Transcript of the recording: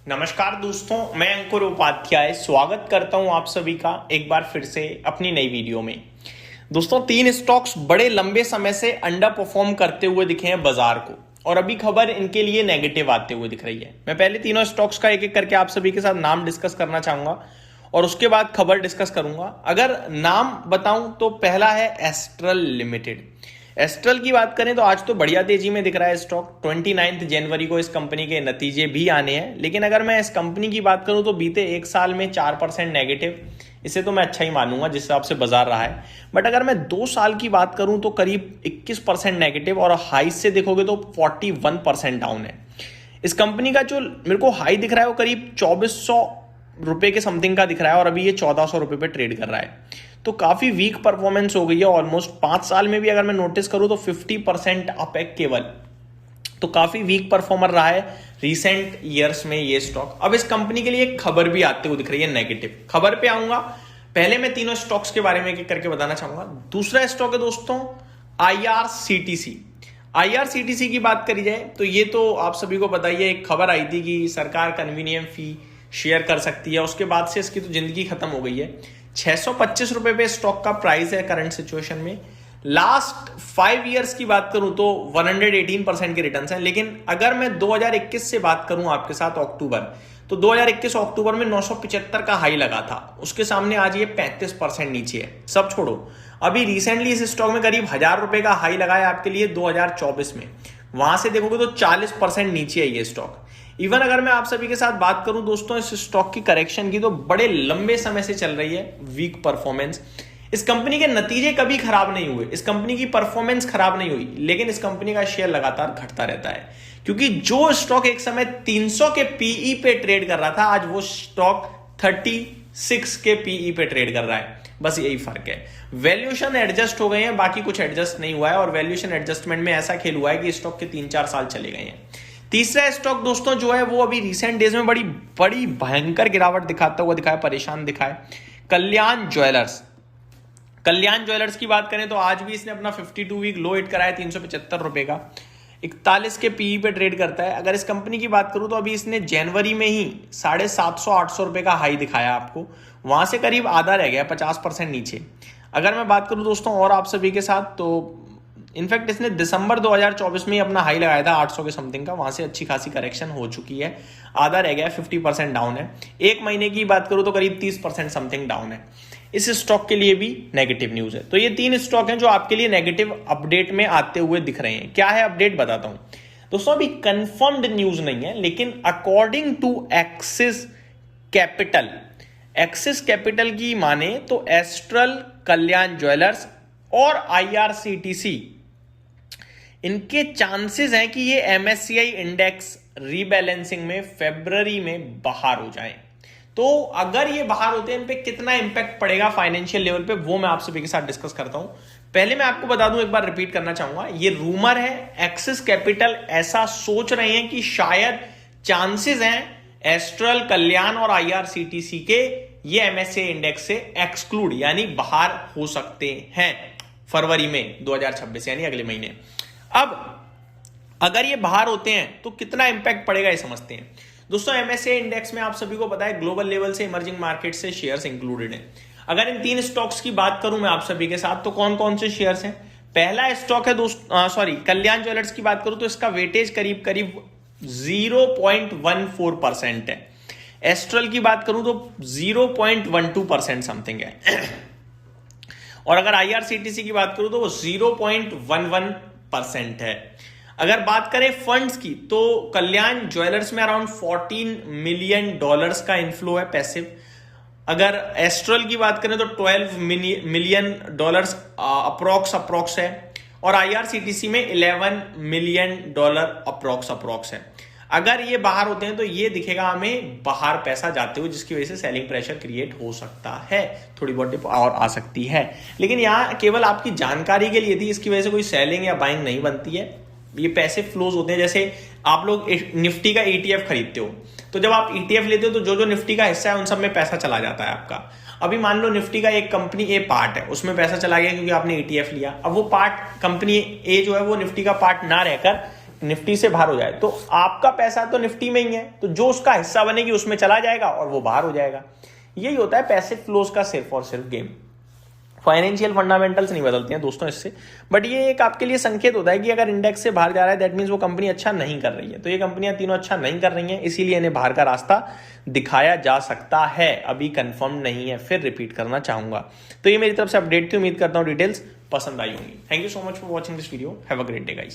नमस्कार दोस्तों, मैं अंकुर उपाध्याय स्वागत करता हूं आप सभी का एक बार फिर से अपनी नई वीडियो में। दोस्तों, तीन स्टॉक्स बड़े लंबे समय से अंडर परफॉर्म करते हुए दिखे हैं बाजार को, और अभी खबर इनके लिए नेगेटिव आते हुए दिख रही है। मैं पहले तीनों स्टॉक्स का एक एक करके आप सभी के साथ नाम डिस्कस करना चाहूंगा और उसके बाद खबर डिस्कस करूंगा। अगर नाम बताऊं तो पहला है एस्ट्रल लिमिटेड। एस्ट्रल की बात करें तो आज तो बढ़िया तेजी में दिख रहा है स्टॉक। 29 जनवरी को इस कंपनी के नतीजे भी आने हैं, लेकिन अगर मैं इस कंपनी की बात करूं तो बीते एक साल में 4% नेगेटिव, इसे तो मैं अच्छा ही मानूंगा जिस हिसाब से बाजार रहा है। बट अगर मैं 2 साल की बात करूं तो करीब 21% नेगेटिव, और हाई से देखोगे तो 41% डाउन है। इस कंपनी का जो मेरे को हाई दिख रहा है वो करीब 2400 रुपए के समथिंग का दिख रहा है, और अभी ये 1400 रुपए पे ट्रेड कर रहा है। तो काफी वीक परफॉर्मेंस हो गई है। ऑलमोस्ट 5 साल में भी अगर मैं नोटिस करूं तो 50% अप है केवल। तो काफी वीक परफॉर्मर रहा है रीसेंट ईयर्स में ये स्टॉक। अब इस कंपनी के लिए एक खबर भी आते हुए दिख रही है नेगेटिव। खबर पे आऊंगा, पहले मैं तीनों स्टॉक्स के बारे में एक एक करके बताना चाहूंगा। दूसरा स्टॉक है दोस्तों आईआरसीटीसी। आईआरसीटीसी की बात करी जाए तो ये तो आप सभी को पता ही है, एक खबर आई थी कि सरकार कन्वीनियंस फी शेयर कर सकती है। उसके बाद से इसकी तो जिंदगी खत्म हो गई है। 625 रुपए पे स्टॉक का प्राइस है करंट सिचुएशन में। लास्ट 5 ईयर्स की बात करूं तो 118% के रिटर्न्स हैं। लेकिन अगर मैं 2021 से बात करूं आपके साथ अक्टूबर, तो 2021 अक्टूबर में 975 का हाई लगा था। उसके सामने आज ये 35% नीचे है। सब छोड़ो, अभी रिसेंटली इस स्टॉक में करीब 1000 रुपए का हाई लगा है आपके लिए 2024 में। वहां से देखोगे तो 40% नीचे है ये स्टॉक। इवन अगर मैं आप सभी के साथ बात करूं दोस्तों इस स्टॉक की करेक्शन की, तो बड़े लंबे समय से चल रही है वीक परफॉर्मेंस। इस कंपनी के नतीजे कभी खराब नहीं हुए, इस कंपनी की परफॉर्मेंस खराब नहीं हुई, लेकिन इस कंपनी का शेयर लगातार घटता रहता है। क्योंकि जो स्टॉक एक समय 300 के पीई पे ट्रेड कर रहा था, आज वो स्टॉक 36 के पीई पे ट्रेड कर रहा है। बस यही फर्क है। वैल्यूएशन एडजस्ट हो गए हैं, बाकी कुछ एडजस्ट नहीं हुआ है। और वैल्यूएशन एडजस्टमेंट में ऐसा खेल हुआ है कि स्टॉक के 3-4 साल चले गए हैं। तीसरा स्टॉक दोस्तों जो है वो अभी रिसेंट डेज में बड़ी भयंकर गिरावट दिखाता हुआ दिखा है, परेशान दिखा है, कल्याण ज्वेलर्स। कल्याण ज्वेलर्स की बात करें तो आज भी इसने अपना 52 वीक लो हिट कराया 375 रुपए का। 41 के पीई पे ट्रेड करता है। अगर इस कंपनी की बात करूं तो अभी इसने जनवरी में ही 750-800 रुपए का हाई दिखाया आपको। वहां से करीब आधा रह गया, 50% नीचे। अगर मैं बात करूं दोस्तों और आप सभी के साथ, तो इनफैक्ट इसने दिसंबर 2024 में ही अपना हाई लगाया था 800 के समथिंग का। वहां से अच्छी खासी करेक्शन हो चुकी है, आधा रह गया, 50% डाउन है। एक महीने की बात करूं तो करीब 30% समथिंग डाउन है। इस स्टॉक के लिए भी नेगेटिव न्यूज है। तो ये 3 स्टॉक हैं जो आपके लिए नेगेटिव अपडेट में आते हुए दिख रहे हैं। क्या है अपडेट बताता हूं दोस्तों। अभी कंफर्म्ड न्यूज नहीं है, लेकिन according to Axis Capital, Axis Capital की माने तो एस्ट्रल, कल्याण ज्वेलर्स और आईआरसीटीसी, इनके चांसेस हैं कि ये एमएससीआई इंडेक्स रीबैलेंसिंग में फरवरी में बाहर हो जाएं। तो अगर ये बाहर होते हैं, इन पे कितना इंपैक्ट पड़ेगा फाइनेंशियल लेवल पे, वो मैं आप सभी के साथ डिस्कस करता हूं। पहले मैं आपको बता दूं, एक बार रिपीट करना चाहूंगा, ये रूमर है। एक्सिस कैपिटल ऐसा सोच रहे हैं कि शायद चांसेस हैं एस्ट्रल, कल्याण और आईआरसीटीसी के ये एमएससीआई इंडेक्स से एक्सक्लूड यानी बाहर हो सकते हैं फरवरी में 2026 यानी अगले महीने। अब अगर ये बाहर होते हैं तो कितना इंपैक्ट पड़ेगा ये समझते हैं दोस्तों। एमएससीआई इंडेक्स में आप सभी को पता है ग्लोबल लेवल से इमर्जिंग मार्केट से शेयर्स इंक्लूडेड हैं। अगर इन 3 स्टॉक्स की बात करूं मैं आप सभी के साथ, तो कौन कौन से शेयर्स हैं। पहला स्टॉक है कल्याण ज्वेलर्स की बात करूं तो इसका वेटेज करीब 0.14% है। एस्ट्रल की बात करूं तो 0.12% समथिंग है। और अगर आईआरसीटीसी की बात करूं तो वो 0.11% है। अगर बात करें फंड्स की, तो कल्याण ज्वेलर्स में अराउंड $14 मिलियन का इनफ्लो है पैसिव। अगर एस्ट्रल की बात करें तो $12 मिलियन अप्रोक्स है। और आईआरसीटीसी में $11 मिलियन अप्रोक्स है। अगर ये बाहर होते हैं तो ये दिखेगा हमें बाहर पैसा जाते हुए, जिसकी वजह से सेलिंग प्रेशर क्रिएट हो सकता है, थोड़ी बहुत डिप और आ सकती है। लेकिन यहां केवल आपकी जानकारी के लिए थी, इसकी वजह से कोई सेलिंग या बाइंग नहीं बनती है। ये पैसे फ्लोज होते हैं। जैसे आप लोग निफ्टी का ईटीएफ खरीदते हो, तो जब आप ईटीएफ लेते हो तो जो निफ्टी का हिस्सा है उन सब में पैसा चला जाता है आपका। अभी मान लो निफ्टी का एक कंपनी ए पार्ट है, उसमें पैसा चला गया क्योंकि आपने ईटीएफ लिया। अब वो पार्ट कंपनी ए जो है वो निफ्टी का पार्ट ना रहकर निफ्टी से बाहर हो जाए तो आपका पैसा तो निफ्टी में ही है, तो जो उसका हिस्सा बनेगी उसमें चला जाएगा और वो बाहर हो जाएगा। यही होता है पैसिव फ्लोज का सिर्फ और सिर्फ गेम। फाइनेंशियल फंडामेंटल्स नहीं बदलते हैं दोस्तों इससे, बट ये एक आपके लिए संकेत होता है कि अगर इंडेक्स से बाहर जा रहा है दैट मींस वो कंपनी अच्छा नहीं कर रही है। तो ये कंपनियां तीनों अच्छा नहीं कर रही हैं, इसीलिए इन्हें बाहर का रास्ता दिखाया जा सकता है, अभी कंफर्म नहीं है। फिर रिपीट करना चाहूंगा। तो ये मेरी तरफ से अपडेट थी, उम्मीद करता हूं डिटेल्स पसंद आई होंगी। Thank you so much for watching this video, have a great day guys.